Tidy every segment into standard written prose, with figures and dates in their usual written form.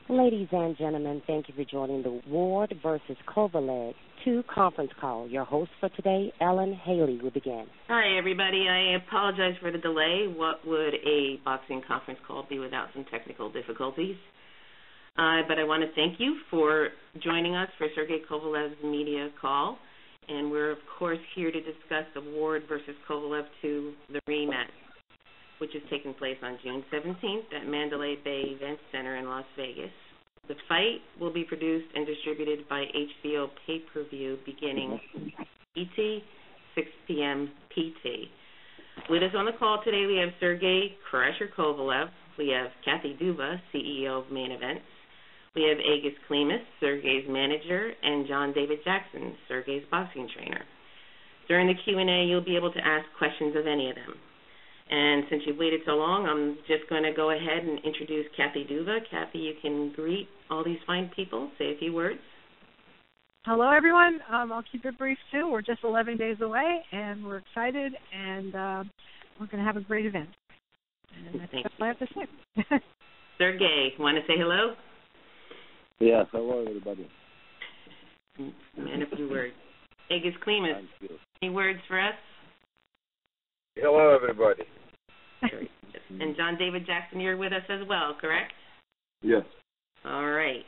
Ladies and gentlemen, thank you for joining the Ward versus Kovalev 2 conference call. Your host for today, Ellen Haley, will begin. Hi, everybody. I apologize for the delay. What would a boxing conference call be without some technical difficulties? But I want to thank you for joining us for Sergey Kovalev's media call. And we're, of course, here to discuss the Ward versus Kovalev 2, the rematch, which is taking place on June 17th at Mandalay Bay Events Center in Las Vegas. The fight will be produced and distributed by HBO pay-per-view beginning ET, 6 p.m. PT. With us on the call today, we have Sergey Kovalev. We have Kathy Duba, CEO of Main Events. We have Agus Klimas, Sergey's manager, and John David Jackson, Sergey's boxing trainer. During the Q&A, you'll be able to ask questions of any of them. And since you've waited so long, I'm just going to go ahead and introduce Kathy Duba. Kathy, you can greet all these fine people, say a few words. Hello, everyone. I'll keep it brief, too. We're just 11 days away, and we're excited, and we're going to have a great event. And that's all I have to say. Sergey, want to say hello? Yeah, hello, everybody. Man, a few words. Agus Klimas, any words for us? Hello, everybody. And John David Jackson, you're with us as well, correct? Yes. All right.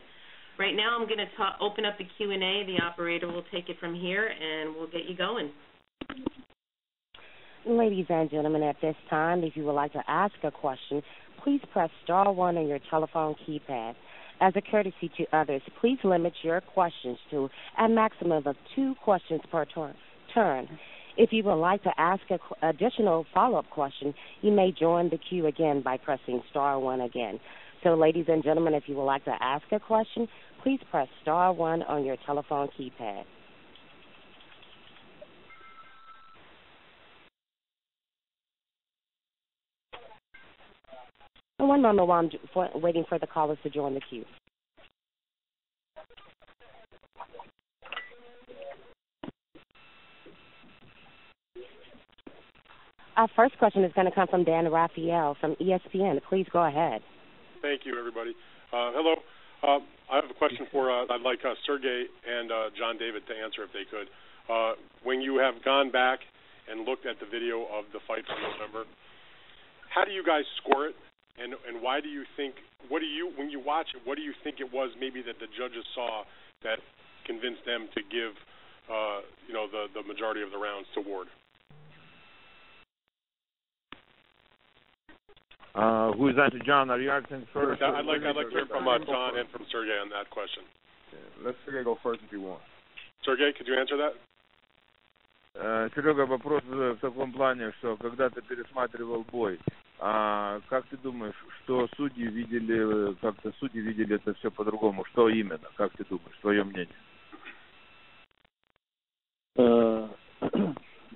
Right now I'm going to open up the Q&A. The operator will take it from here, and we'll get you going. Ladies and gentlemen, at this time, if you would like to ask a question, please press star 1 on your telephone keypad. As a courtesy to others, please limit your questions to a maximum of 2 questions per turn. If you would like to ask an additional follow-up question, you may join the queue again by pressing star 1 again. So, ladies and gentlemen, if you would like to ask a question, please press star 1 on your telephone keypad. And one moment while I'm waiting for the callers to join the queue. Our first question is going to come from Dan Raphael from ESPN. Please go ahead. Thank you, everybody. Hello. I have a question for, I'd like Sergey and John David to answer if they could. When you have gone back and looked at the video of the fight from November, how do you guys score it? And why do you think, when you watch it, what do you think it was maybe that the judges saw that convinced them to give, the majority of the rounds to Ward? Who is answering? John, are you answering first? I'd like to hear from John and from Sergey on that question. Yeah, let Sergey go first if you want. Sergey, could you answer that? Серега, вопрос в таком плане, что когда ты пересматривал бой, как ты думаешь, что судьи видели, как-то судьи видели это все по-другому? Что именно? Как ты думаешь? Твое мнение?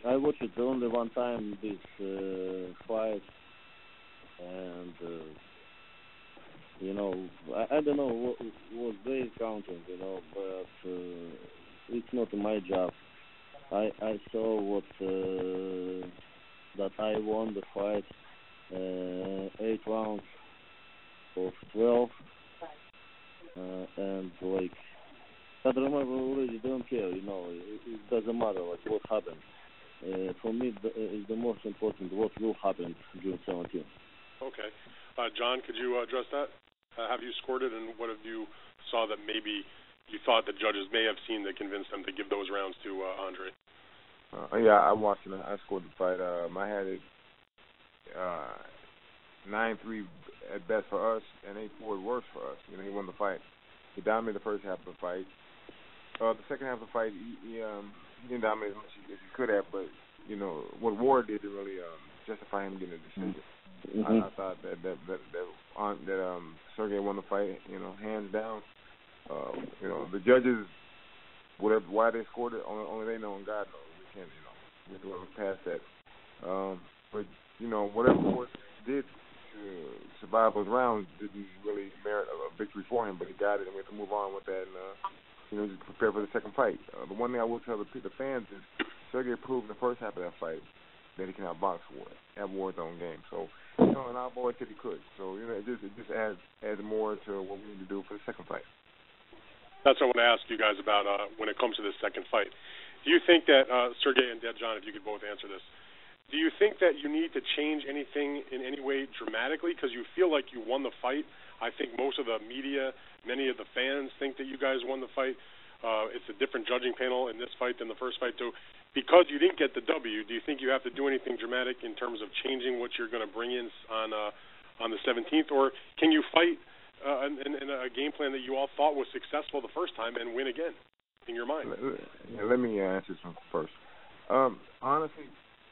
I watched it only one time, this fight, and, I don't know what they counting, but it's not my job. I saw what that I won the fight 8 rounds of 12, and I don't remember already. Don't care, it doesn't matter what happened. For me, it's the most important what will happen June 17th. Okay, John, could you address that? Have you scored it, and what have you saw that maybe you thought the judges may have seen that convinced them to give those rounds to Andre? Yeah, I watched it. I scored the fight. I had it 9-3 at best for us, and 8-4 worse for us. He won the fight. He dominated the first half of the fight. The second half of the fight, he didn't dominate as much as he could have, but what Ward did to really justify him getting a decision. Mm-hmm. I thought that Sergey won the fight, hands down. The judges, why they scored it, only they know and God knows. We can't, we have to look past that. But whatever Ward did to survive those rounds didn't really merit a victory for him, but he got it, and we have to move on with that and just prepare for the second fight. The one thing I will tell the fans is Sergey proved in the first half of that fight that he can outbox Ward at Ward's own game. So, you know, and our boy said he could. So, you know, it just adds more to what we need to do for the second fight. That's what I want to ask you guys about when it comes to this second fight. Do you think that, Sergey and John, if you could both answer this, do you think that you need to change anything in any way dramatically because you feel like you won the fight? I think most of the media, many of the fans think that you guys won the fight. It's a different judging panel in this fight than the first fight. So because you didn't get the W, do you think you have to do anything dramatic in terms of changing what you're going to bring in on the 17th? Or can you fight in a game plan that you all thought was successful the first time and win again in your mind? Let me answer this one first. Honestly,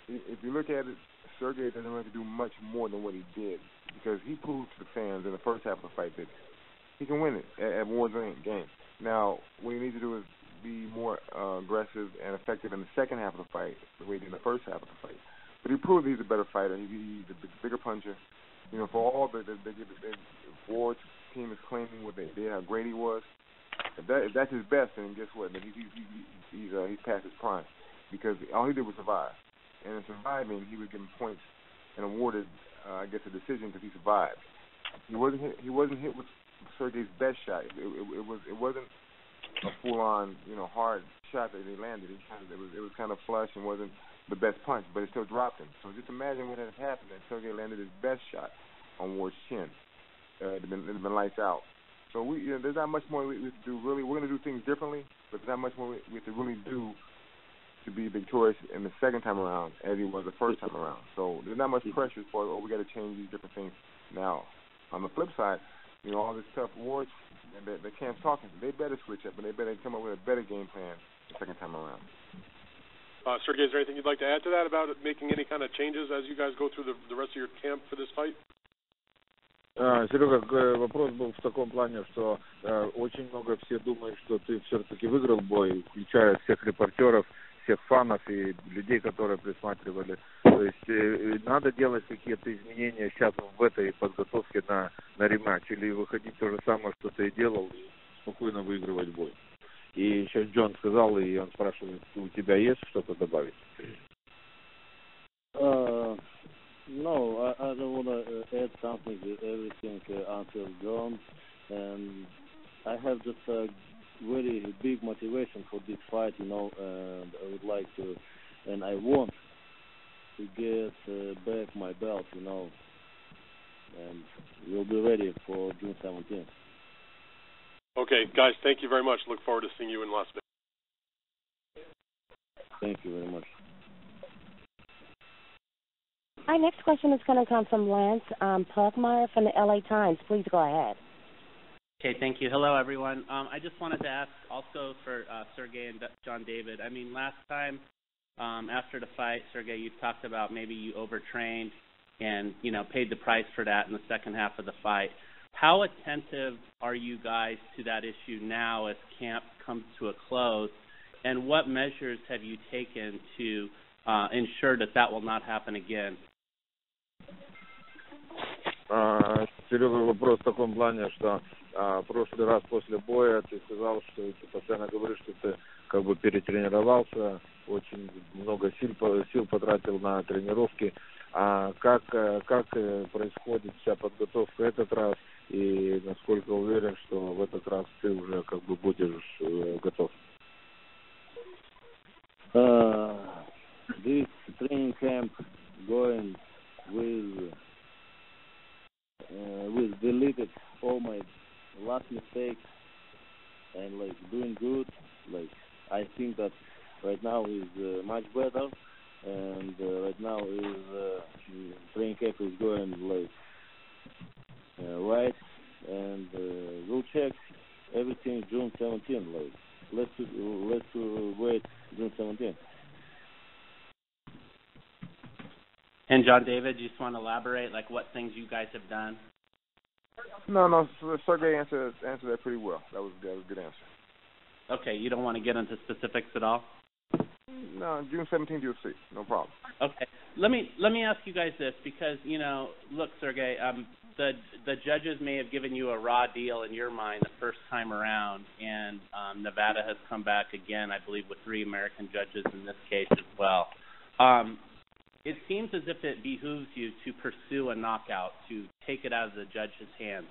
if you look at it, Sergey doesn't have to do much more than what he did because he proved to the fans in the first half of the fight that he can win it at Ward's game. Now, what he needs to do is be more aggressive and effective in the second half of the fight the way he did in the first half of the fight. But he proved he's a better fighter. He's a bigger puncher. You know, for all the Ward's team is claiming how great he was. If that's his best, then guess what? He's past his prime because all he did was survive. And in surviving, he was given points and awarded, a decision because he survived. He wasn't hit with Sergey's best shot. It wasn't a full-on, hard shot that he landed. It was kind of flush and wasn't the best punch, but it still dropped him. So just imagine what had happened that Sergey landed his best shot on Ward's chin. It'd have been lights out. So there's not much more we have to do. Really, we're going to do things differently, but there's not much more we have to really do to be victorious in the second time around as he was the first time around. So there's not much pressure for we got to change these different things now. On the flip side, all this tough awards, the camp's talking. They better switch up, and they better come up with a better game plan the second time around. Sergey, is there anything you'd like to add to that about making any kind of changes as you guys go through the rest of your camp for this fight? Серега, вопрос был в таком плане, что очень много все думают, что ты все-таки выиграл бой, включая всех репортеров, всех фанов и людей, которые присматривали. То есть надо делать какие-то изменения сейчас в этой подготовке на рематч, или выходить то же самое, что ты делал, и спокойно выигрывать бой. И сейчас Джон сказал, и он спрашивает, у тебя есть что-то добавить? No, I don't want to add something to everything answered John, and I have just a very big motivation for this fight, and I would like to, and I want to get back my belt, and we'll be ready for June 17th. Okay, guys, thank you very much. Look forward to seeing you in Las Vegas. Thank you very much. Our next question is going to come from Lance Pugmire from the LA Times. Please go ahead. Okay, thank you. Hello, everyone. I just wanted to ask also for Sergey and John David. I mean, last time after the fight, Sergey, you talked about maybe you overtrained and, paid the price for that in the second half of the fight. How attentive are you guys to that issue now as camp comes to a close, and what measures have you taken to ensure that will not happen again? Серега, вопрос в таком плане, что в прошлый раз после боя ты сказал, что ты постоянно говоришь, что ты как бы перетренировался, очень много сил потратил на тренировки. А как происходит вся подготовка в этот раз, и насколько уверен, что в этот раз ты уже как бы будешь готов? This training camp going with deleted all my last mistakes and doing good. I think that right now is much better, and right now is training camp is going right, and we'll check everything June 17th. Let's wait June 17th. And John David, you just want to elaborate, what things you guys have done? No, Sergey answered that pretty well. That was a good answer. Okay, you don't want to get into specifics at all? No, June 17th you'll see. No problem. Okay. Let me ask you guys this, because, look, Sergey, the judges may have given you a raw deal in your mind the first time around, and Nevada has come back again, I believe, with 3 American judges in this case as well. it seems as if it behooves you to pursue a knockout, to take it out of the judge's hands.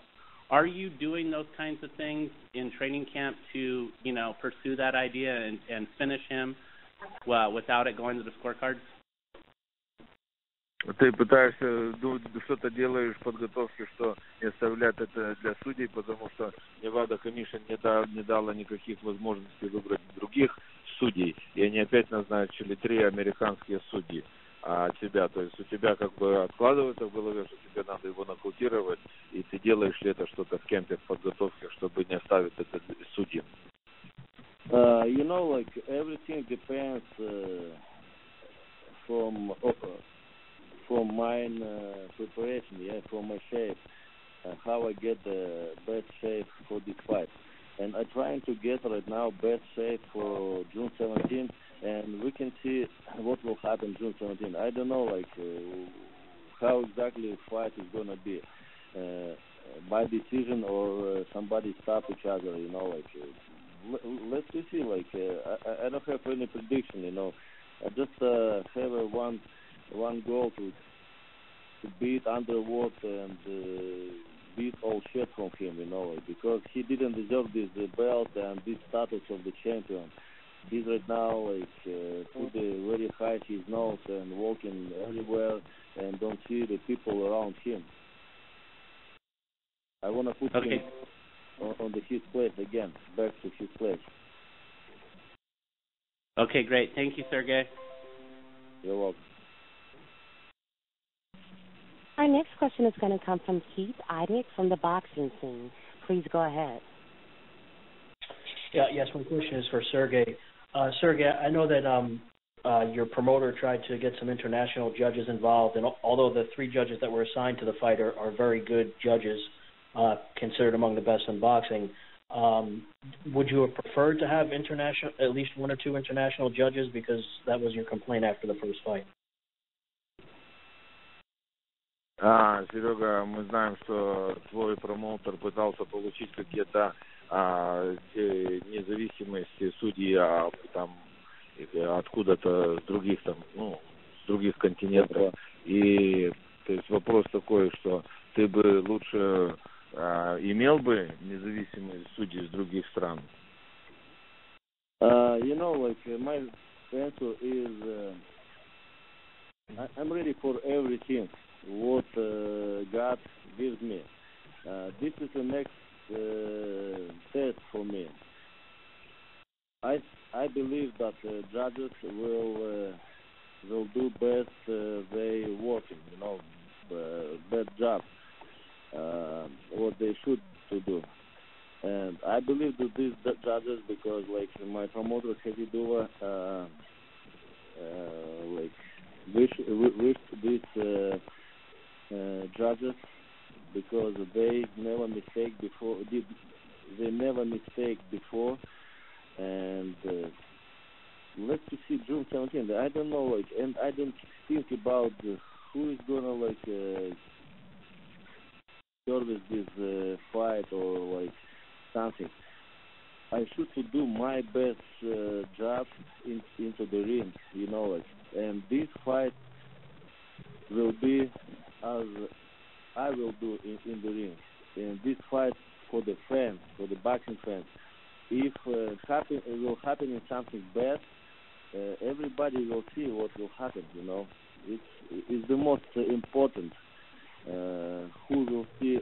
Are you doing those kinds of things in training camp to, pursue that idea and finish him without it going to the scorecards? Ты пытаешься, что-то делаешь в подготовке, что не оставлять это для судей, потому что Невада Комиссия не дала никаких возможностей выбрать других судей, и они опять назначили 3 американские судьи от тебя. То есть у тебя как бы откладывается в голове, что тебе надо его нокаутировать, и ты делаешь ли это что-то в кемпе, в подготовке, чтобы не оставить это судьям. Everything depends from my preparation, from my shape, how I get the best shape for this fight. And I'm trying to get right now best shape for June 17th, and we can see what will happen June 17th. I don't know, how exactly the fight is going to be, by decision or somebody stop each other, let's see, I don't have any prediction, I just have one goal to beat Underwood and beat all shit from him, because he didn't deserve this belt and this status of the champion. He's right now put very high his nose and walking everywhere and don't see the people around him. I want to put him on his place again, back to his place. Okay, great. Thank you, Sergey. You're welcome. Our next question is going to come from Keith Idnick from the boxing scene. Please go ahead. Yes, my question is for Sergey. Sergey, I know that your promoter tried to get some international judges involved, and although the 3 judges that were assigned to the fight are very good judges, considered among the best in boxing, would you have preferred to have at least 1 or 2 international judges, because that was your complaint after the first fight? Серега, мы знаем, что твой промоутер пытался получить какие-то независимости судьи откуда-то с других континентов. И то есть вопрос такой, что ты бы лучше имел бы независимые судьи с других стран? My answer is I'm ready for everything what God gives me. This is the next test for me. I believe that judges will do best they working, best job, what they should to do. And I believe that these judges, because my promoter Heavy Duva wished these judges, because they never mistake before, and let's see June 17th. I don't know, and I don't think about who is gonna service this fight or something. I should do my best job into the ring, and this fight will be as I will do in the ring. And this fight for the fans, for the boxing fans. If it will happen in something bad, everybody will see what will happen. It's the most important. Who will see?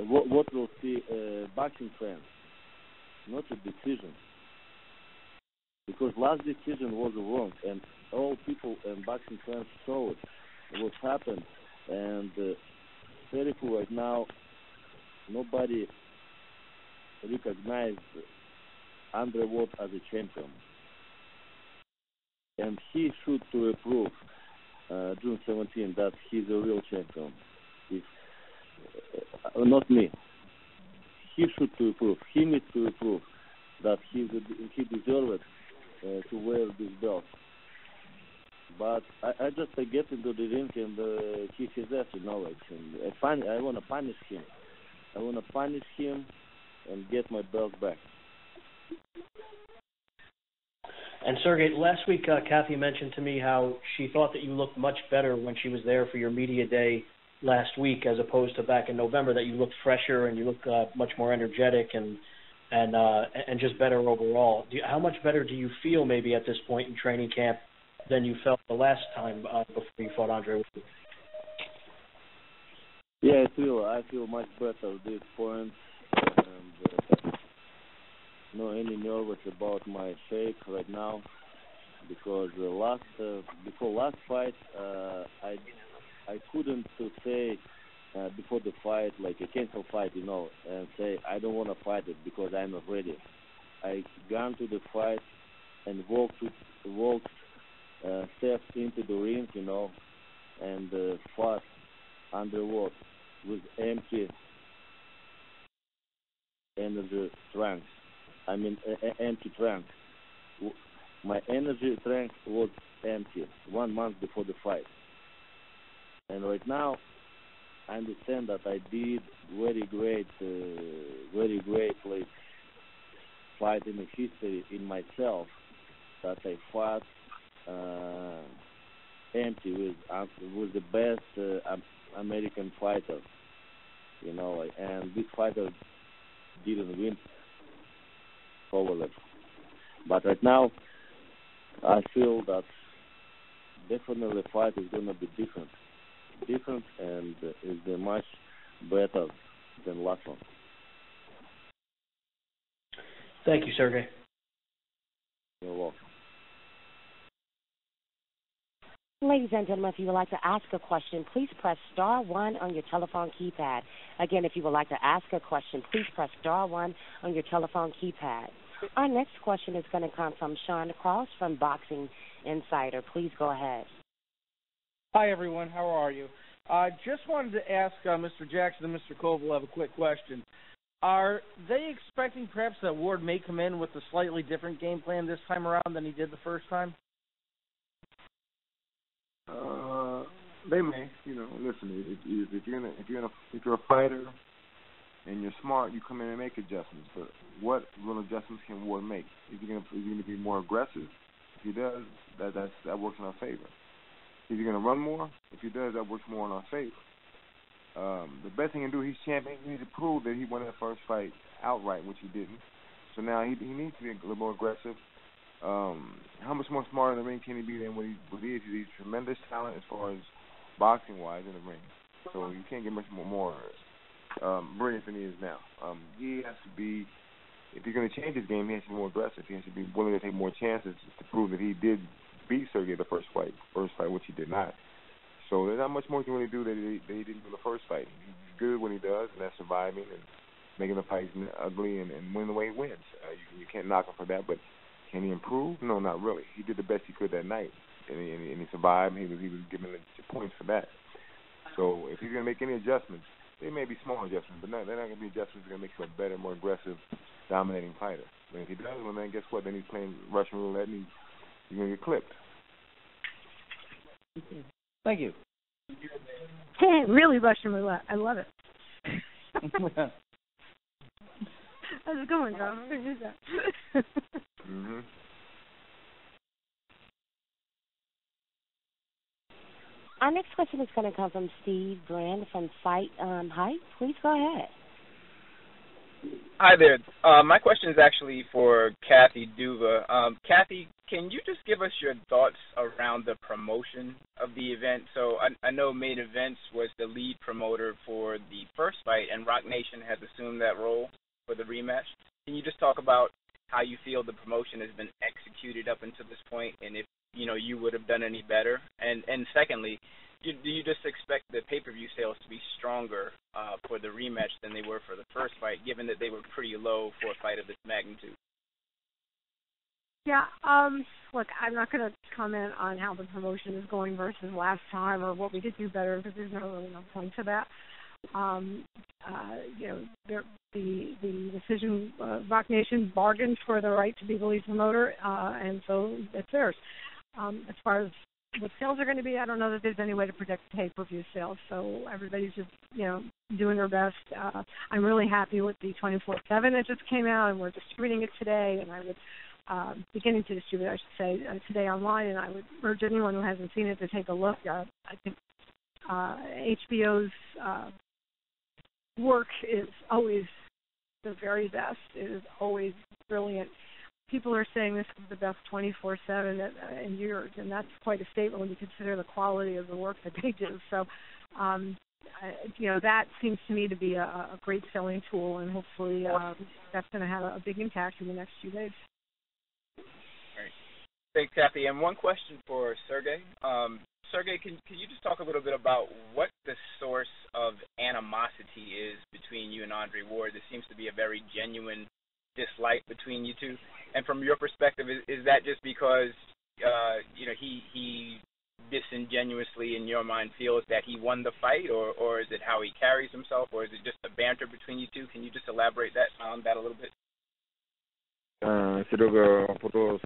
What will see boxing fans? Not a decision. Because last decision was wrong, and all people and boxing fans saw it. What happened, and therefore right now nobody recognized Underwood as a champion, and he should to prove June 17 that he's a real champion. If not me, he should to prove. He needs to prove that he deserves to wear this belt. But I just get into the ring and kick his ass, and I want to punish him. I want to punish him and get my belt back. And Sergey, last week Kathy mentioned to me how she thought that you looked much better when she was there for your media day last week, as opposed to back in November. That you looked fresher and you looked much more energetic and just better overall. How much better do you feel maybe at this point in training camp than you felt the last time before you fought Andre? Yeah, I feel much better at this point. And, no any nervous about my shape right now, because before last fight I couldn't say before the fight, like a cancel fight, and say I don't want to fight it because I'm not ready. I gone to the fight and walked steps into the ring, and fought underwater with empty energy tanks. I mean, empty tank. My energy tank was empty 1 month before the fight. And right now, I understand that I did very great like fight in the history in myself, that I fought empty with the best American fighter, and this fighter didn't win, Kovalev. But right now, I feel that definitely the fight is going to be different, and is much better than last one. Thank you, Sergey. You're welcome. Ladies and gentlemen, if you would like to ask a question, please press star 1 on your telephone keypad. Again, if you would like to ask a question, please press star 1 on your telephone keypad. Our next question is going to come from Sean Cross from Boxing Insider. Please go ahead. Hi, everyone. How are you? Just wanted to ask Mr. Jackson and Mr. Kovalev a quick question. Are they expecting perhaps that Ward may come in with a slightly different game plan this time around than he did the first time? They may, listen. If you're a fighter and you're smart, you come in and make adjustments. But what real adjustments can Ward make? Is he going to be more aggressive? If he does, that works in our favor. Is he going to run more? If he does, that works more in our favor. The best thing he can do, he's champion. He needs to prove that he won that first fight outright, which he didn't. So now he needs to be a little more aggressive. How much more smarter in the ring can he be than what he is? He's tremendous talent as far as boxing-wise in the ring. So you can't get much more brilliant than he is now. He has to be, if he's going to change his game, he has to be more aggressive. He has to be willing to take more chances to prove that he did beat Sergey the first fight, which he did not. So there's not much more he can really do that he didn't do the first fight. He's good when he does, and that's surviving and making the fights ugly and winning the way he wins. You can't knock him for that, but can he improve? No, not really. He did the best he could that night, and he survived. He was given the points for that. So if he's going to make any adjustments, they may be small adjustments, but they're not going to be adjustments that are going to make him a better, more aggressive, dominating fighter. But if he does, well, then guess what? Then he's playing Russian roulette, and he's going to get clipped. Thank you. Really Russian roulette. I love it. How's it going, John? Mm-hmm. Our next question is going to come from Steve Brand from Fight Hype. Please go ahead. Hi there. My question is actually for Kathy Duva. Kathy, can you just give us your thoughts around the promotion of the event? So I know Main Events was the lead promoter for the first fight, and Rock Nation has assumed that role for the rematch. Can you just talk about how you feel the promotion has been executed up until this point, and if you would have done any better? And secondly, do you just expect the pay-per-view sales to be stronger for the rematch than they were for the first fight, given that they were pretty low for a fight of this magnitude? Yeah, look, I'm not going to comment on how the promotion is going versus last time or what we did do better, because there's really no point to that. The decision, Rock Nation bargained for the right to be the lead promoter, and so it's theirs. As far as what sales are going to be, I don't know that there's any way to predict pay-per-view sales, so everybody's just, doing their best. I'm really happy with the 24/7 that just came out, and we're distributing it today, and I would beginning to distribute, I should say, today online, and I would urge anyone who hasn't seen it to take a look. I think HBO's work is always the very best. It is always brilliant. People are saying this is the best 24/7 in years, and that's quite a statement when you consider the quality of the work that they do. So, that seems to me to be a great selling tool, and hopefully that's going to have a big impact in the next few days. Great. Thanks, Kathy. And one question for Sergey. Sergey, can you just talk a little bit about what the source of animosity is between you and Andre Ward? There seems to be a very genuine dislike between you two. And from your perspective, is that just because he disingenuously, in your mind, feels that he won the fight, or is it how he carries himself, or is it just a banter between you two? Can you just elaborate on that a little bit? Серега, вопрос.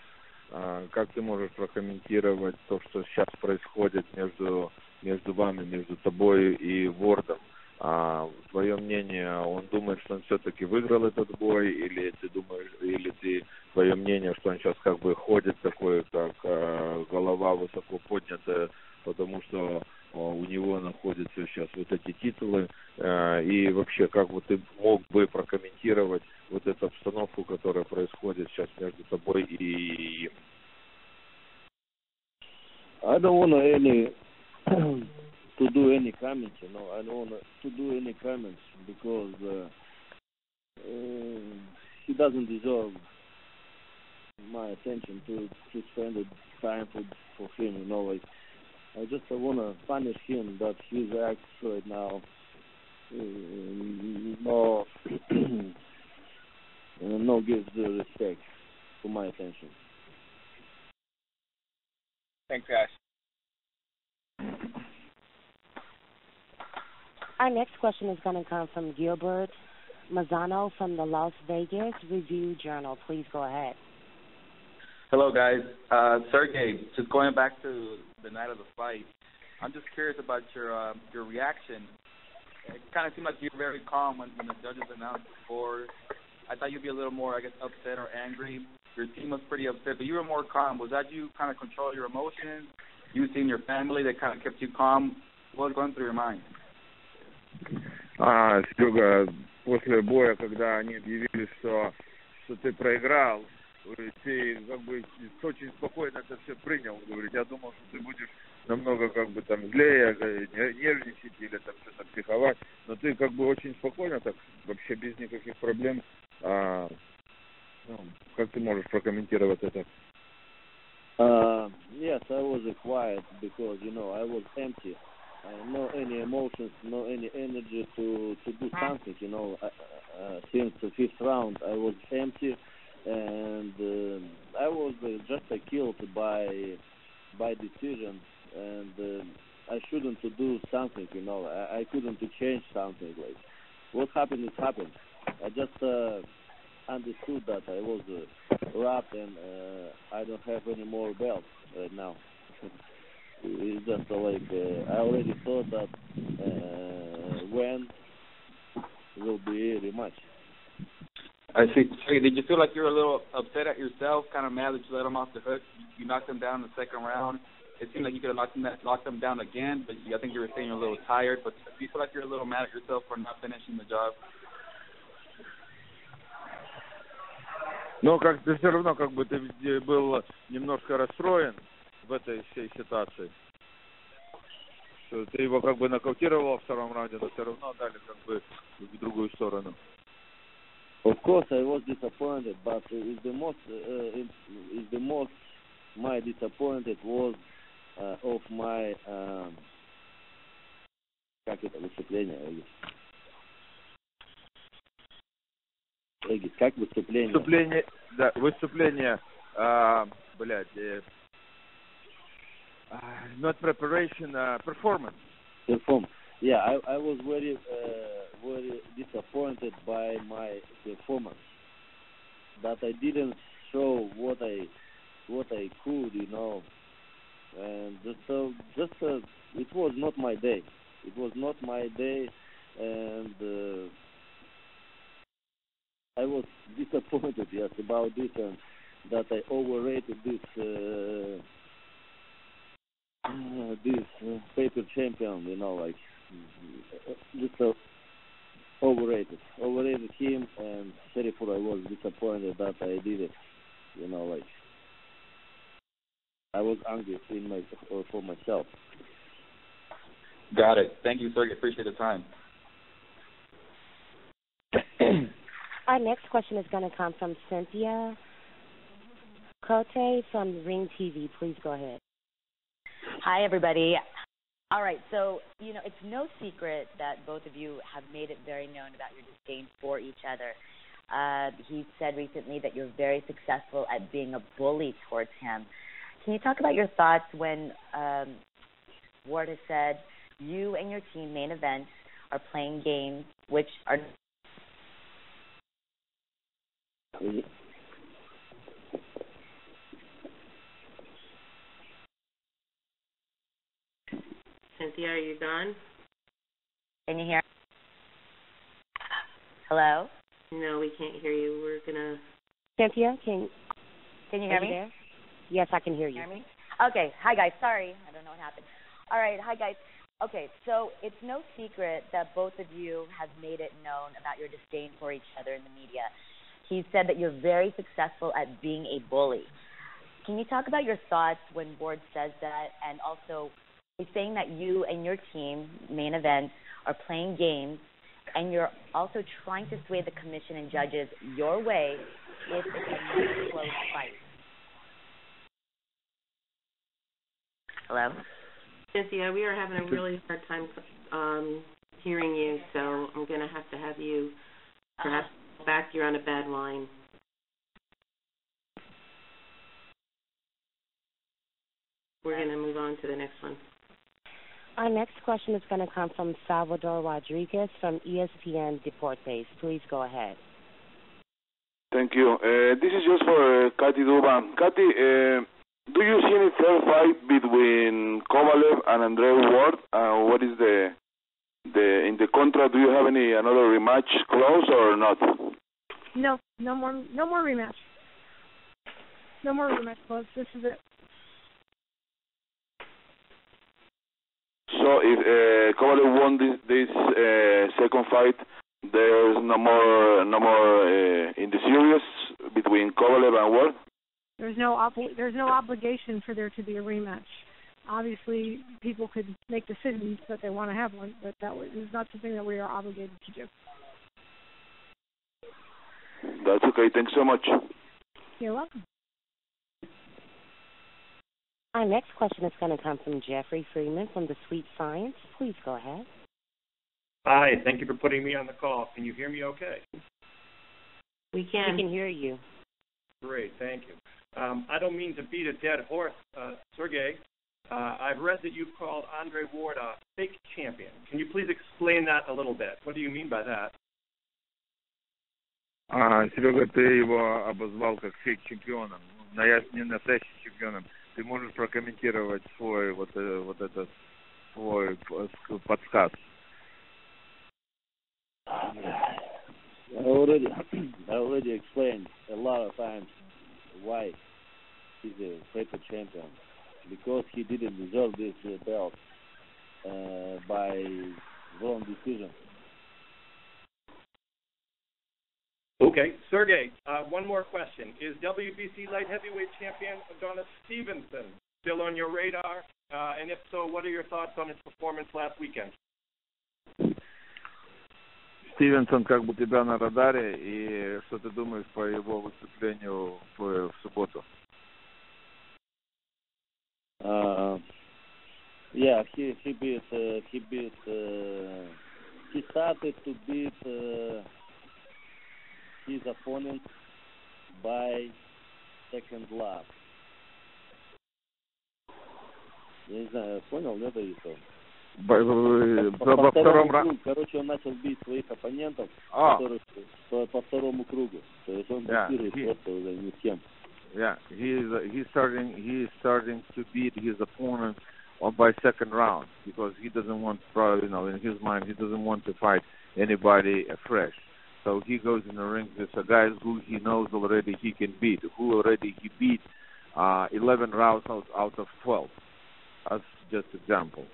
Как ты можешь прокомментировать то, что сейчас происходит между вами, между тобой и Вордом? Твое мнение, он думает, что он все-таки выиграл этот бой, или твое мнение, что он сейчас как бы ходит такой, как голова высоко поднятая, потому что у него находятся сейчас вот эти титулы, и вообще, как бы ты мог бы прокомментировать вот эту обстановку, которая происходит сейчас между тобой и им? I don't want to do any comments, I don't want to do any comments because he doesn't deserve my attention to spend the time for him, I just want to punish him that his acts right now no gives the respect to my attention. Thanks, guys. Our next question is going to come from Gilbert Mazzano from the Las Vegas Review-Journal. Please go ahead. Hello, guys. Sergey, just going back to the night of the fight, I'm just curious about your reaction. It kind of seemed like you were very calm when the judges announced the scores. I thought you'd be a little more, upset or angry. Your team was pretty upset, but you were more calm. Was that you kind of control your emotions? You seeing your family that kind of kept you calm? What was going through your mind? Серега, после боя, когда они объявили, что ты проиграл, ты как бы очень спокойно это все принял. Говорит, я думал, что ты будешь намного злее, нервничать или что-то психовать, но ты как бы очень спокойно, так вообще без никаких проблем. Как ты можешь прокомментировать это? Yes, I was quiet because I was empty. No any emotions, no any energy to do something. Since the fifth round, I was empty, and I was just killed by decision, and I shouldn't do something. I couldn't change something. Like what happened is happened. I just understood that I was robbed, and I don't have any more belts right now. It's just I already thought that when will be a rematch. I see. Did you feel like you were a little upset at yourself, kind of mad that you let him off the hook? You knocked him down in the second round. It seemed like you could have knocked him down again, but I think you were saying you're a little tired. But do you feel like you're a little mad at yourself for not finishing the job? Но как ты все равно ты был немножко расстроен в этой всей ситуации. Что ты его нокаутировал во втором раунде, но все равно дали в другую сторону. Of course, I was disappointed, but the most my disappointed was of my как это выступление? Как выступление? Выступление, not preparation, performance. Performance. Yeah, I was very disappointed by my performance. That I didn't show what I could, and just it was not my day. It was not my day, and I was disappointed, yes, about this. And that I overrated this paper champion. You know, like just overrated him, and therefore I was disappointed that I did it. You know, like I was angry for myself. Got it. Thank you, Sergey. Appreciate the time. Our next question is going to come from Cynthia Cote from Ring TV. Please go ahead. Hi, everybody. All right, so, it's no secret that both of you have made it very known about your disdain for each other. He said recently that you're very successful at being a bully towards him. Can you talk about your thoughts when Ward has said you and your team, Main Events, are playing games which are... Cynthia, are you gone? Can you hear? Hello? No, we can't hear you. We're gonna. Cynthia, can you hear me? There? Yes, I can hear you. Hear me? Okay. Hi, guys. Sorry, I don't know what happened. All right. Hi, guys. Okay, so it's no secret that both of you have made it known about your disdain for each other in the media. He said that you're very successful at being a bully. Can you talk about your thoughts when Ward says that, and also he's saying that you and your team, Main Events, are playing games, and you're also trying to sway the commission and judges your way if it's a nice, close fight. Hello? Cynthia, we are having a really hard time hearing you, so I'm going to have you perhaps back. You're on a bad line. We're going to move on to the next one. Our next question is going to come from Salvador Rodriguez from ESPN Deportes. Please go ahead. Thank you. This is just for Kathy Duba. Kathy, do you see any fair fight between Kovalev and Andrei Ward? What is the in the contract? Do you have another rematch clause or not? No more rematch. No more rematch clause. This is it. So if Kovalev won this second fight, there's no more in the series between Kovalev and Ward? There's no obligation for there to be a rematch. Obviously, people could make decisions that they want to have one, but that is not something that we are obligated to do. That's okay. Thanks so much. You're welcome. Our next question is going to come from Jeffrey Freeman from The Sweet Science. Please go ahead. Hi. Thank you for putting me on the call. Can you hear me okay? We can. We can hear you. Great. Thank you. I don't mean to beat a dead horse, Sergey. I've read that you called Andre Ward a fake champion. Can you please explain that a little bit? What do you mean by that? Серега, ты его обозвал как фейк-чемпионом, не настоящим чемпионом. Ты можешь прокомментировать свой этот свой подсказ? I already explained a lot of times why he's a paper champion, because he didn't deserve this belt by wrong decision. Okay, Sergey, one more question. Is WBC light heavyweight champion Adonis Stevenson still on your radar? And if so, what are your thoughts on his performance last weekend? Стивенсон как бы у тебя на радаре, и что ты думаешь по его выступлению в субботу? Yeah, he started to beat his opponent by second lap. Я не знаю, понял, нет, это? Во втором раунде. Короче, он начал бить своих оппонентов, которых по второму кругу. То есть он боксирует просто уже ни с кем. Yeah, he's starting to beat his opponent by second round because he doesn't want, in his mind, he doesn't want to fight anybody fresh. So he goes in the ring with a guy who he knows already he can beat, who already he beat 11 rounds out of 12. That's just example.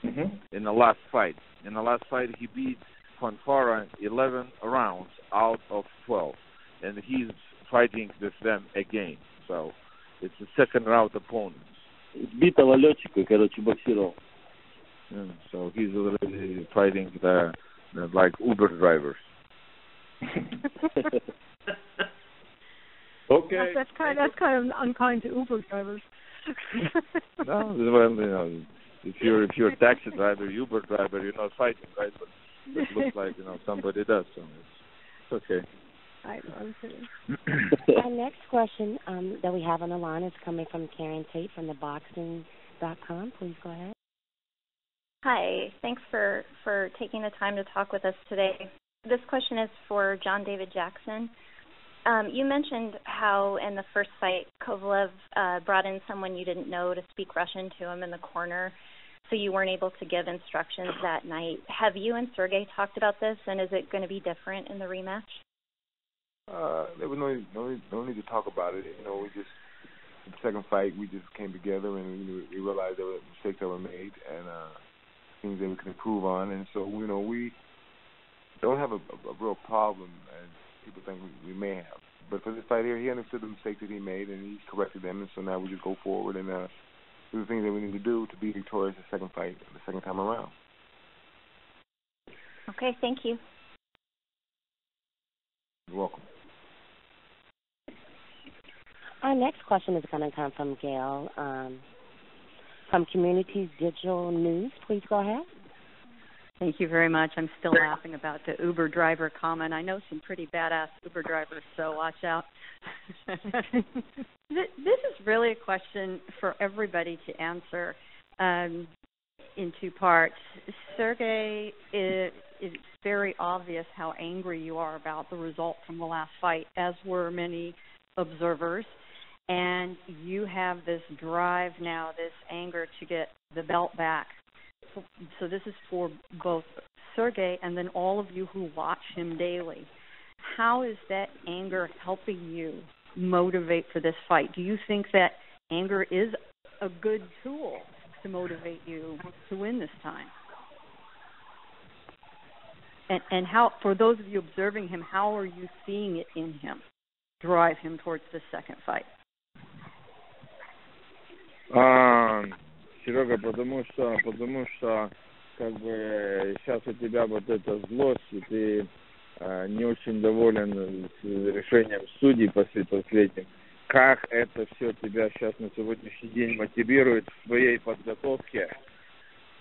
In the last fight. In the last fight, he beat Confrence 11 rounds out of 12. And he's fighting with them again. So it's a second round opponent. Сбитого летчика, короче, боксировал. Yeah, so he's already fighting the like Uber drivers. Okay. That's kind of unkind to Uber drivers. No, well, you know, if you're a taxi driver, Uber driver, you're not fighting, right? But it looks like somebody does, so it's okay. I'm kidding. Our next question that we have on the line is coming from Karen Tate from theboxing.com. Please go ahead. Hi. Thanks for taking the time to talk with us today. This question is for John David Jackson. You mentioned how in the first fight, Kovalev brought in someone you didn't know to speak Russian to him in the corner, so you weren't able to give instructions that night. Have you and Sergey talked about this, and is it going to be different in the rematch? There was no need to talk about it. We just, the second fight, we just came together and we realized there were mistakes that were made and things that we could improve on. And so, we don't have a real problem as people think we may have. But for this fight here, he understood the mistakes that he made and he corrected them. And so now we just go forward and do the things that we need to do to be victorious the second fight, the second time around. Okay, thank you. You're welcome. Our next question is going to come from Gail from Communities Digital News. Please go ahead. Thank you very much. I'm still laughing about the Uber driver comment. I know some pretty badass Uber drivers, so watch out. This is really a question for everybody to answer in two parts. Sergey, it's very obvious how angry you are about the result from the last fight, as were many observers. And you have this drive now, this anger to get the belt back. So this is for both Sergey and then all of you who watch him daily. How is that anger helping you motivate for this fight? Do you think that anger is a good tool to motivate you to win this time? And how, for those of you observing him, how are you seeing it in him drive him towards the second fight? Серега, потому что как бы сейчас у тебя вот эта злость, и ты не очень доволен с решением судей последним. Как это все тебя сейчас на сегодняшний день мотивирует в твоей подготовке?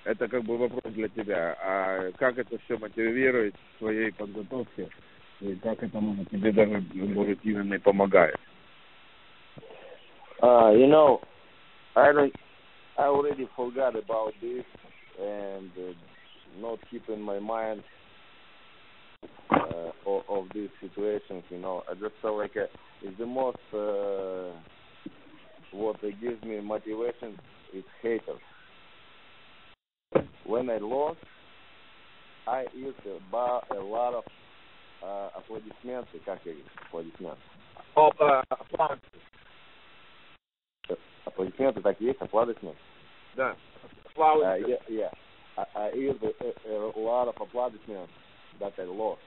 Это как бы вопрос для тебя. А как это все мотивирует в твоей подготовке? И как это может тебе даже может именно и помогает? I already forgot about this and not keep in my mind of these situations. I just felt like it's the most what gives me motivation is haters. When I lost, I used a lot of аплодисменты. Как я говорю, аплодисменты? Аплодисменты, так и есть, аплодисменты. Да. Yeah. I used a lot of applaudissements that I lost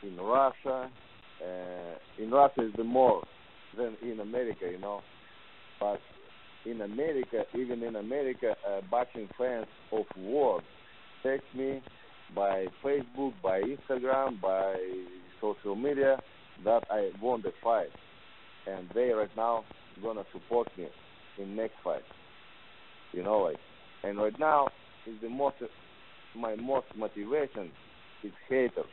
in Russia. In Russia is the more than in America, But in America, even in America, boxing fans of Ward text me by Facebook, by Instagram, by social media that I won the fight, and they right now gonna support me in next fight. And right now is my most motivation is haters.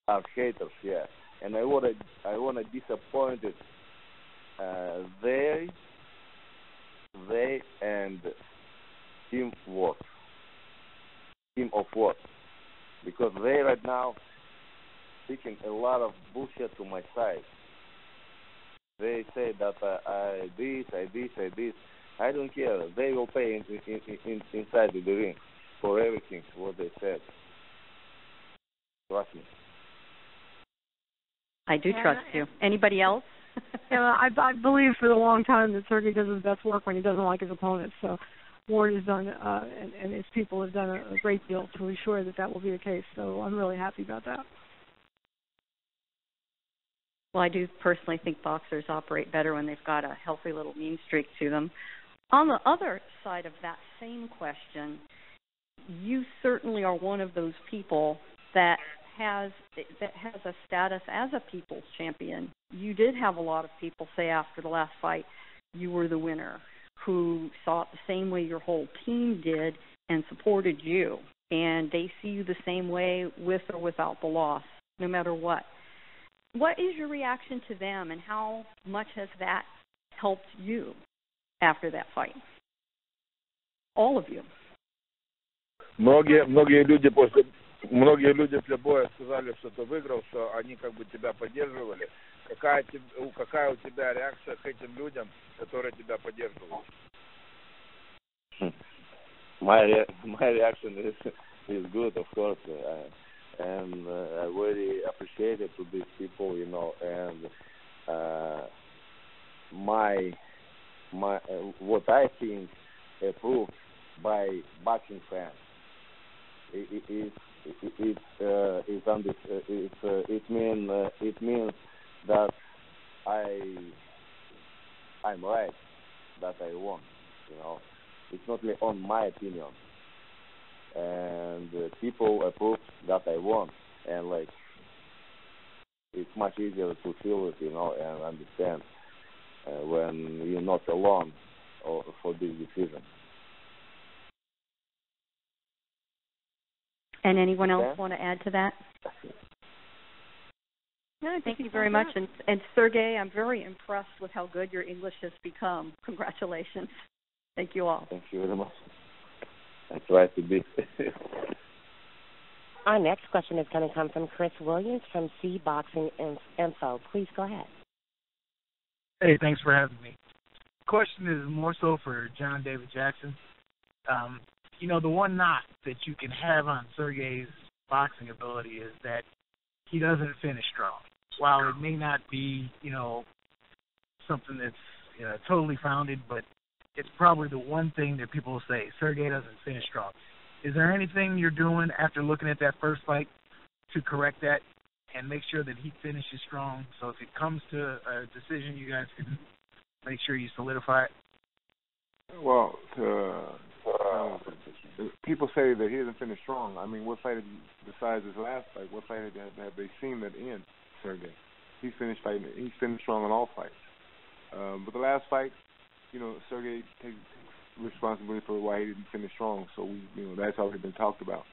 Are haters, yeah. And I wanna disappoint it. They and team of Ward, because they right now speaking a lot of bullshit to my side. They say that I this. I don't care. They will pay inside the ring for everything what they said. Trust me. I do trust you. Anybody else? I believe for a long time that Sergey does his best work when he doesn't like his opponents. So Ward has done, and his people have done a great deal to ensure that that will be the case. So I'm really happy about that. Well, I do personally think boxers operate better when they've got a healthy little mean streak to them. On the other side of that same question, you certainly are one of those people that has a status as a people's champion. You did have a lot of people say after the last fight you were the winner, who saw it the same way your whole team did and supported you. And they see you the same way with or without the loss, no matter what. What is your reaction to them, and how much has that helped you after that fight? All of you. Многие люди после боя сказали, что ты выиграл, что они как бы тебя поддерживали. Какая у тебя реакция к этим людям, которые тебя поддерживают? My reaction is good, of course, and I really appreciate it to these people, you know, and what I think approved by boxing fans. It means that I'm right, that I won. You know, it's not only on my opinion, and people approve that I won, and like it's much easier to feel it, you know, and understand when you're not alone for this decision. And anyone else want to add to that? No, thank you very much. And Sergey, I'm very impressed with how good your English has become. Congratulations. Thank you all. Thank you very much. I try to be. Our next question is going to come from Chris Williams from C Boxing Info. Please go ahead. Hey, thanks for having me. The question is more so for John David Jackson. You know, the one knock that you can have on Sergey's boxing ability is that he doesn't finish strong. While it may not be, you know, something that's totally founded, but it's probably the one thing that people will say, Sergey doesn't finish strong. Is there anything you're doing after looking at that first fight to correct that and make sure that he finishes strong? So if it comes to a decision, you guys can make sure you solidify it? Well, people say that he doesn't finish strong. I mean, what fight, besides his last fight, what fight have they seen that end, Sergey? He's finished strong in all fights. But the last fight, you know, Sergey takes responsibility for why he didn't finish strong. So that's already been talked about.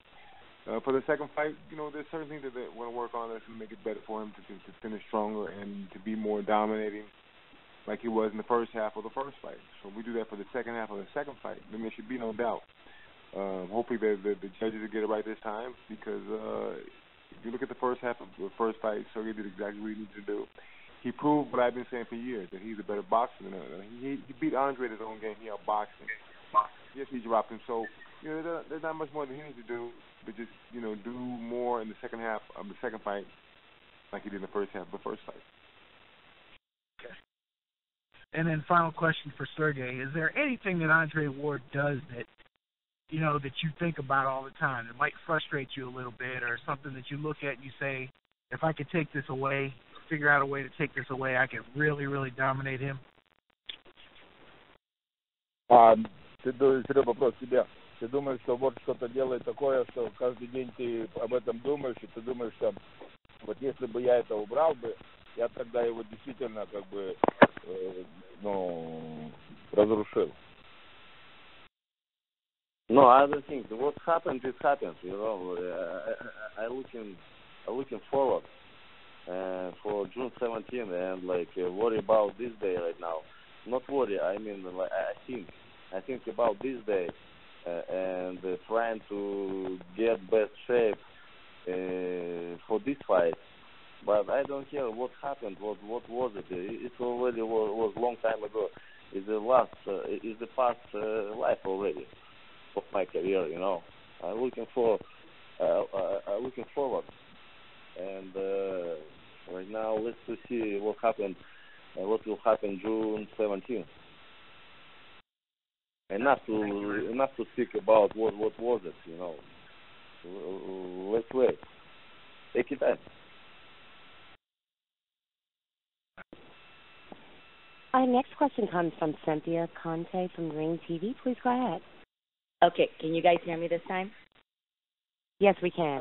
For the second fight, you know, there's certain things that they want to work on that can make it better for him to finish stronger and to be more dominating, like he was in the first half of the first fight. So we do that for the second half of the second fight, then there should be no doubt. Hopefully the judges will get it right this time, because if you look at the first half of the first fight, Sergey did exactly what he needed to do. He proved what I've been saying for years, that he's a better boxer than he beat Andre in his own game. He outboxed him. Yes, he dropped him. So, you know, there's not much more that he needs to do, but just, you know, do more in the second half of the second fight like he did in the first half of the first fight. Okay. And then final question for Sergey. Is there anything that Andre Ward does that, you know, that you think about all the time that might frustrate you a little bit, or something that you look at and you say, if I could take this away, figure out a way to take this away, I could really, really dominate him? Серега, вопрос тебе. Ты думаешь, что вот что-то делает такое, что каждый день ты об этом думаешь, и ты думаешь, что вот если бы я это убрал бы, я тогда его действительно как бы, разрушил. No, I don't think. What happened, it happens. You know, I'm looking forward for June 17th, and worry about this day right now. Not worry. I mean, I think about this day and trying to get best shape for this fight. But I don't care what happened. What was it? It already was long time ago. It's the past life already of my career. You know, I'm looking forward and right now let's see what happened. What will happen June 17th? Enough to speak about what was it, you know. Let's wait. Take your time. Our next question comes from Cynthia Conte from Ring TV. Please go ahead. Okay, can you guys hear me this time? Yes, we can.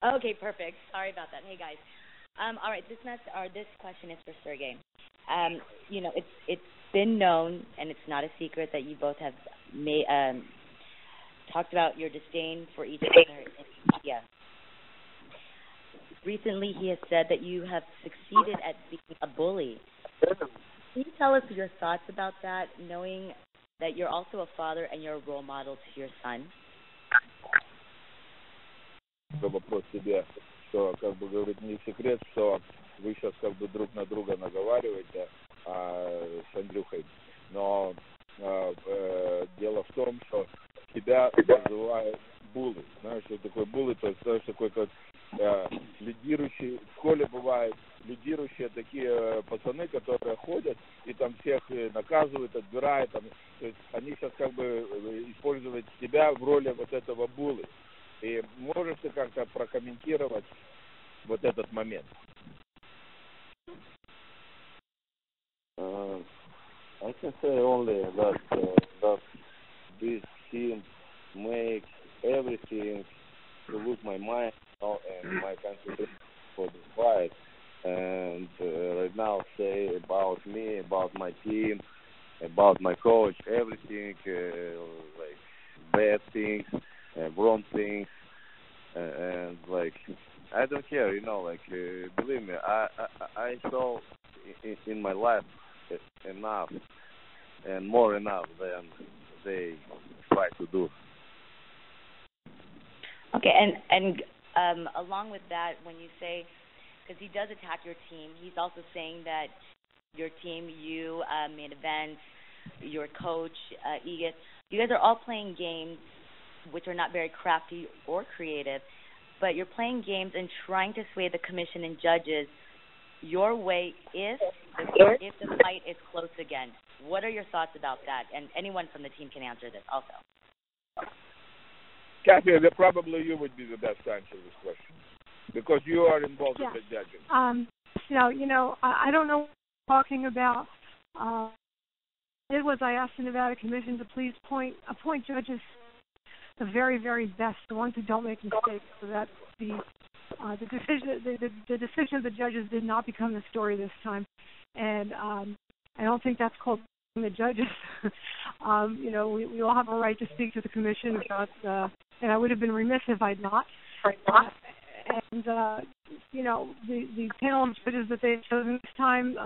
Hello. Okay, perfect. Sorry about that. Hey, guys. All right, this question is for Sergey. You know, it's been known, and it's not a secret, that you both have talked about your disdain for each other in media. Recently, he has said that you have succeeded at being a bully. Can you tell us your thoughts about that, knowing that you're also a father and you're a role model to your son? Вопрос тебе, что, как бы, говорит, не секрет, что вы сейчас как бы друг на друга наговариваете с Андрюхой, но дело в том, что тебя называют буллы. Знаешь, что такое буллы? То есть, знаешь, такой как лидирующий, в школе бывает лидирующие такие пацаны, которые ходят и там всех наказывают, отбирают. Там, то есть они сейчас как бы используют тебя в роли вот этого буллы. И можешь ты как-то прокомментировать вот этот момент? I can say only that this team makes everything to lose my mind and my concentration for the fight. And right now say about me, about my team, about my coach, everything like bad things, wrong things, and like I don't care, you know. Like believe me, I saw in my life enough and more enough than they try to do. Okay, and along with that, when you say, because he does attack your team, he's also saying that your team, you, Main Events, your coach, Egis, you guys are all playing games which are not very crafty or creative, but you're playing games and trying to sway the commission and judges your way if the fight is close again. What are your thoughts about that? And anyone from the team can answer this also. Kathy, probably you would be the best to answer this question because you are involved in the judging. I don't know what you're talking about. It was I asked the Nevada Commission to please appoint judges, the very, very best, the ones who don't make mistakes, so that the decision of the judges did not become the story this time. And I don't think that's called the judges. We all have a right to speak to the commission about, and I would have been remiss if I'd not. The panel of judges that they've chosen this time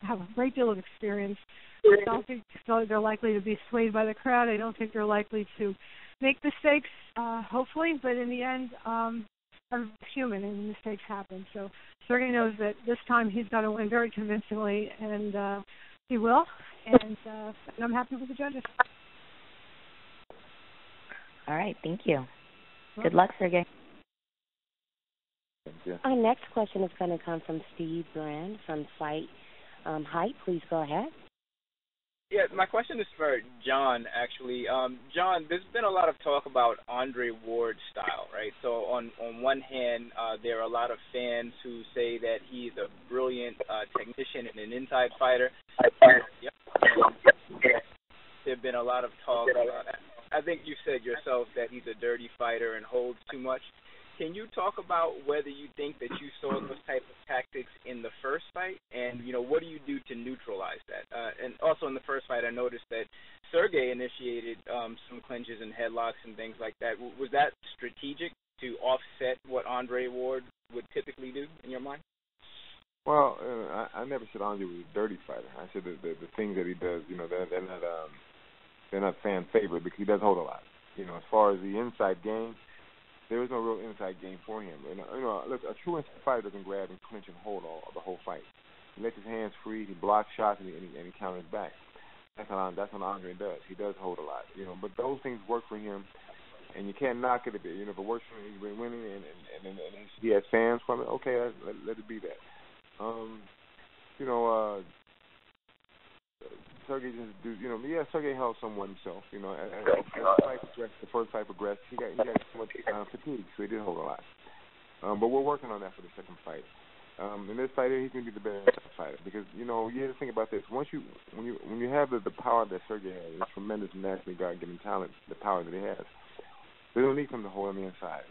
have a great deal of experience. I don't think they're likely to be swayed by the crowd. I don't think they're likely to make mistakes, hopefully, but in the end, everybody's human and mistakes happen. So Sergey knows that this time he's got to win very convincingly, and he will, and I'm happy with the judges. All right, thank you. Good luck, Sergey. Thank you. Our next question is going to come from Steve Brand from Site Hype. Please go ahead. Yeah, my question is for John, actually. John, there's been a lot of talk about Andre Ward's style, right? So on one hand, there are a lot of fans who say that he's a brilliant technician and an inside fighter. Yep. There have been a lot of talk. I think you said yourself that he's a dirty fighter and holds too much. Can you talk about whether you think that you saw those type of tactics in the first fight, and what do you do to neutralize that? And also in the first fight, I noticed that Sergey initiated some clinches and headlocks and things like that. Was that strategic to offset what Andre Ward would typically do in your mind? Well, I never said Andre was a dirty fighter. I said the things that he does, they're not fan favorite because he does hold a lot. As far as the inside game, there is no real inside game for him. Look, a true inside fighter doesn't grab and clinch and hold the whole fight. He lets his hands free, he blocks shots, and he counters back. That's what Andre does. He does hold a lot, But those things work for him and you can't knock it if it, if it works for him. He's been winning, and he has fans from it. Okay, let it be that. Sergey Sergey held somewhat himself. As the first fight progressed, he got somewhat fatigued, so he did hold a lot. But we're working on that for the second fight. In this fight here, he's gonna be the better fighter because you have to think about this. When you have the power that Sergey has, this tremendous naturally God-given talent, the power that he has, they don't need him to hold on the inside.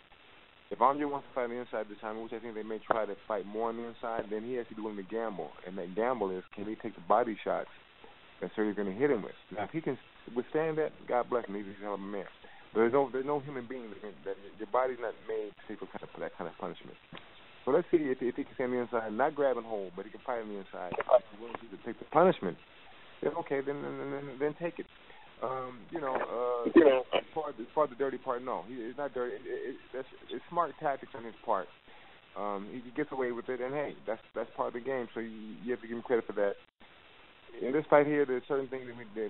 If Andre wants to fight on the inside this time, which I think they may try to fight more on the inside, then he has to be willing to gamble, and that gamble is can he take the body shots that Sergey's going to hit him with. Now, if he can withstand that, God bless him. He's a hell of a man. But there's no human being that your body's not made to take that kind of punishment. So let's see if he can stay on the inside, not grab and hold, but he can fight on the inside. If he's willing to take the punishment, then okay, then take it. As far as the dirty part, no, it's not dirty. It's smart tactics on his part. He gets away with it, and hey, that's part of the game. So you have to give him credit for that. In this fight here, there's certain things that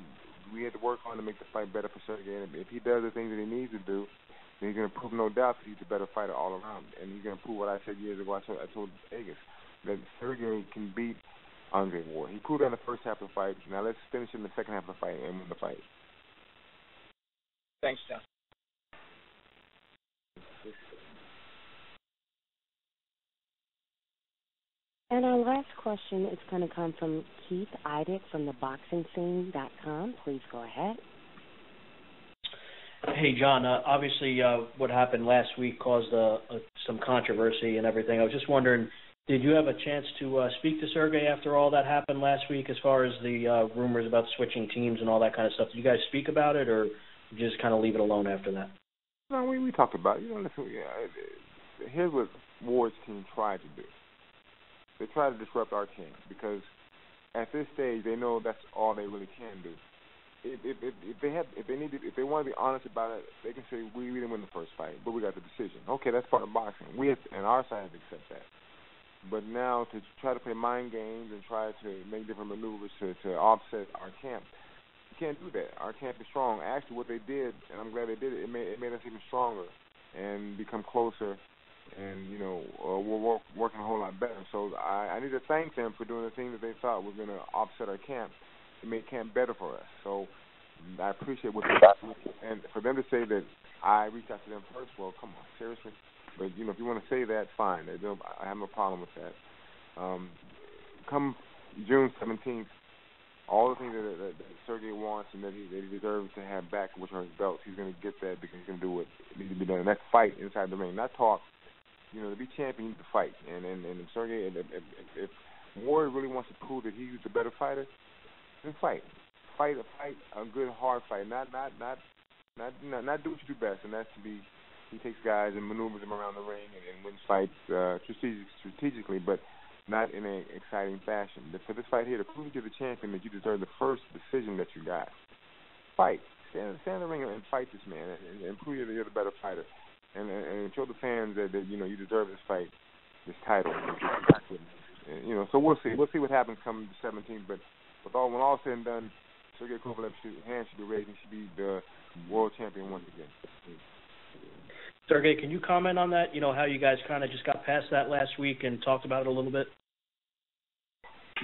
we had to work on to make the fight better for Sergey. And if he does the things that he needs to do, then he's going to prove no doubt that he's a better fighter all around. And he's going to prove what I said years ago. I told Vegas that Sergey can beat Andre Ward. He proved that in the first half of the fight. Now let's finish in the second half of the fight and win the fight. Thanks, John. And our last question is going to come from Keith Idick from theboxingscene.com. Please go ahead. Hey, John. Obviously, what happened last week caused some controversy and everything. I was just wondering, did you have a chance to speak to Sergey after all that happened last week as far as the rumors about switching teams and all that kind of stuff? Did you guys speak about it, or just kind of leave it alone after that? No, we talked about it. Listen, here's what Ward's team tried to do. They try to disrupt our team because at this stage they know that's all they really can do. If they want to be honest about it, they can say we didn't win the first fight, but we got the decision. Okay, that's part of boxing. We have to, and our side have to accept that. But now to try to play mind games and try to make different maneuvers to offset our camp, you can't do that. Our camp is strong. Actually, what they did, and I'm glad they did it, it made us even stronger and become closer. And, we're working a whole lot better. So I need to thank them for doing the thing that they thought was going to offset our camp. It made camp better for us. So I appreciate what they did. And for them to say that I reached out to them first, well, come on, seriously? But, if you want to say that, fine. I have no problem with that. Come June 17th, all the things that Sergey wants and that he deserves to have back, which are his belts, he's going to get that because he's going to do what needs to be done. And that's fight inside the ring, not talk. To be champion, you need to fight. And Sergey, if Ward really wants to prove that he's the better fighter, then fight. Fight a good, hard fight. Not do what you do best, and that's he takes guys and maneuvers them around the ring and wins fights strategically, but not in an exciting fashion. For this fight here, to prove you're the champion, that you deserve the first decision that you got. Fight. Stand in the ring and fight this man and prove you're the better fighter. And show the fans that you deserve this fight, this title. So we'll see. We'll see what happens come the 17th. But when all said and done, Sergey Kovalev's hand should be raised. He should be the world champion once again. Sergey, can you comment on that? How you guys kind of just got past that last week and talked about it a little bit?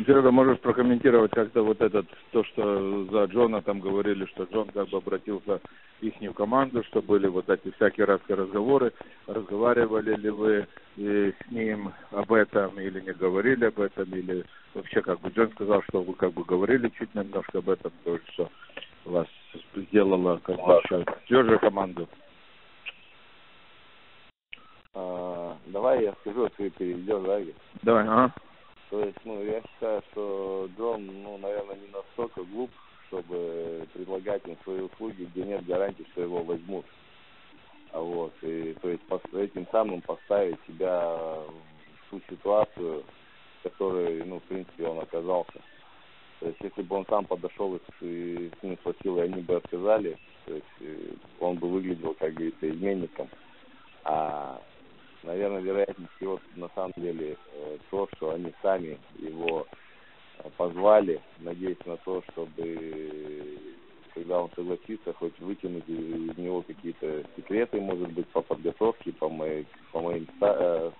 Серега, можешь прокомментировать как-то то, что за Джона там говорили, что Джон как бы обратился в ихнюю команду, что были вот эти всякие разговоры. Разговаривали ли вы с ним об этом или не говорили об этом, или вообще как бы Джон сказал, что вы как бы говорили чуть немножко об этом, то, что вас сделало как бы тверже команду. Давай я скажу, а ты перейдешь, да? Давай, ага. То есть, я считаю, что Джон, наверное, не настолько глуп, чтобы предлагать им свои услуги, где нет гарантии, что его возьмут. И, то есть, этим самым поставить себя в ту ситуацию, в которой, в принципе, он оказался. То есть, если бы он сам подошел и с ним спросил, и они бы отказали, то есть, он бы выглядел, как говорится, изменником. Наверное, вероятнее всего, на самом деле, то, что они сами его позвали, надеясь на то, чтобы когда он согласится хоть вытянуть из него какие-то секреты, может быть, по подготовке, по моим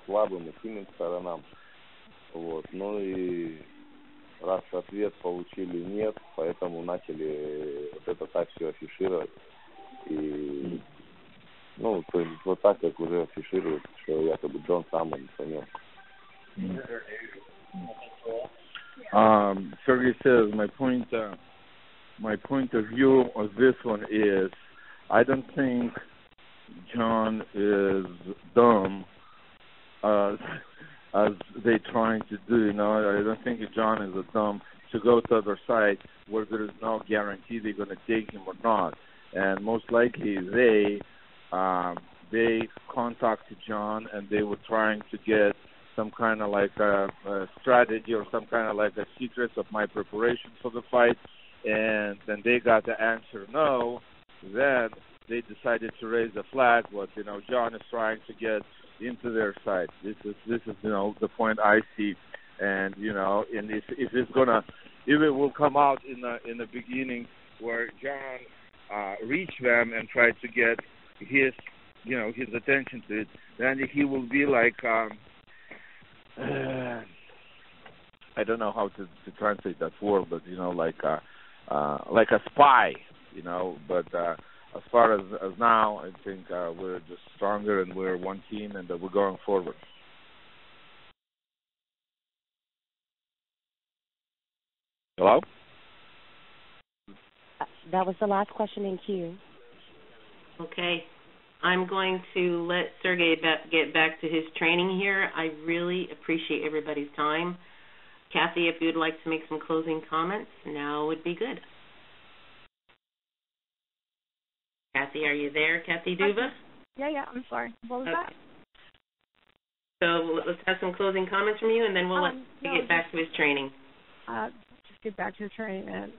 слабым и сильным сторонам. Вот. Ну и раз ответ получили нет, поэтому начали вот это так все афишировать. И, ну, то есть вот так, как уже афишируют, что якобы Джон сам он понес. Sergey says, my point of view of this one is, I don't think John is dumb as they trying to do. You know, I don't think John is dumb to go to the other side where there is no guarantee they're going to take him or not. And most likely they contacted John and they were trying to get some kind of like a strategy or some kind of like a secret of my preparation for the fight, and then they got the answer no. Then they decided to raise the flag. But you know, John is trying to get into their side. This is you know the point I see, and you know, and if it will come out in the beginning where John reached them and tried to get his attention to it, then he will be like. I don't know how to translate that word, but you know, like a spy, you know. But as far as now, I think we're just stronger and we're one team and we're going forward. Hello? That was the last question in queue. Okay. I'm going to let Sergey get back to his training here. I really appreciate everybody's time. Kathy, if you'd like to make some closing comments, now would be good. Kathy, are you there? Kathy Duva? Yeah, I'm sorry. What was that? So let's have some closing comments from you, and then we'll let him get back to his training. Just get back to his training, and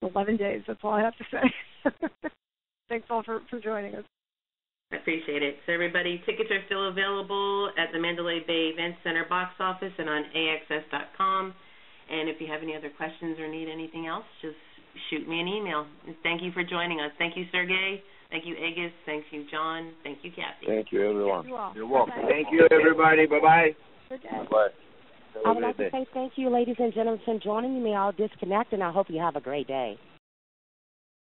11 days, that's all I have to say. Thanks all for joining us. I appreciate it. So everybody, tickets are still available at the Mandalay Bay Events Center box office and on AXS.com. And if you have any other questions or need anything else, just shoot me an email. And thank you for joining us. Thank you, Sergey. Thank you, Agus. Thank you, John. Thank you, Kathy. Thank you, everyone. You're welcome. Thank you, everybody. Bye-bye. Good day. Bye. I would like to say thank you, ladies and gentlemen, for joining me. You may all disconnect, and I hope you have a great day.